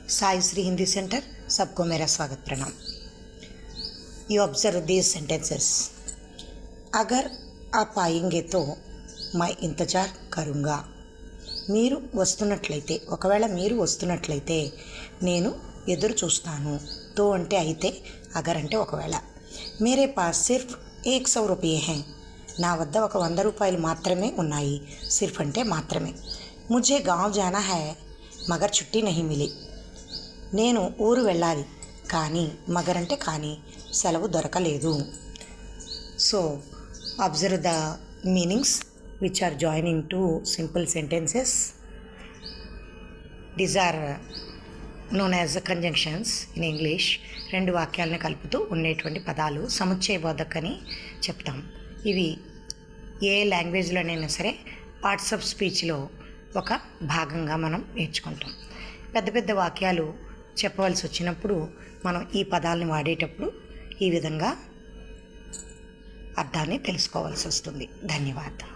Sai Shri Hindi centre, सबको मेरा स्वागत प्रणाम। You observe these sentences. अगर आप आएंगे तो मैं इंतजार करूँगा। మీరు వస్తున్నట్లయితే, ఒకవేళ మీరు వస్తున్నట్లయితే నేను ఎదురు చూస్తాను. తో అంటే అయితే, అగర్ అంటే ఒకవేళ. మేరే పాస్ సిర్ఫ్ 100 రూపాయే హై. నా వద్ద ఒక 100 రూపాయలు మాత్రమే ఉన్నాయి. సిర్ఫ్ అంటే మాత్రమే. ముझे गांव जाना है मगर छुट्टी नहीं मिली. నేను ఊరు వెళ్ళాలి కానీ, మగర్ అంటే కానీ, సెలవు దొరకలేదు. So observe the meanings which are joining to simple sentences. These are known as conjunctions in English. రెండు వాక్యాలను కలుపుతూ ఉండేటువంటి పదాలు సముచ్చయబోధక్ అని చెప్తాం. ఇవి ఏ లాంగ్వేజ్లోనైనా సరే పార్ట్స్ ఆఫ్ స్పీచ్లో ఒక భాగంగా మనం నేర్చుకుంటాం. పెద్ద పెద్ద వాక్యాలు చెప్పవలసి వచ్చినప్పుడు మనం ఈ పదాలను వాడేటప్పుడు ఈ విధంగా అర్థాన్ని తెలుసుకోవాల్సి వస్తుంది. ధన్యవాదాలు.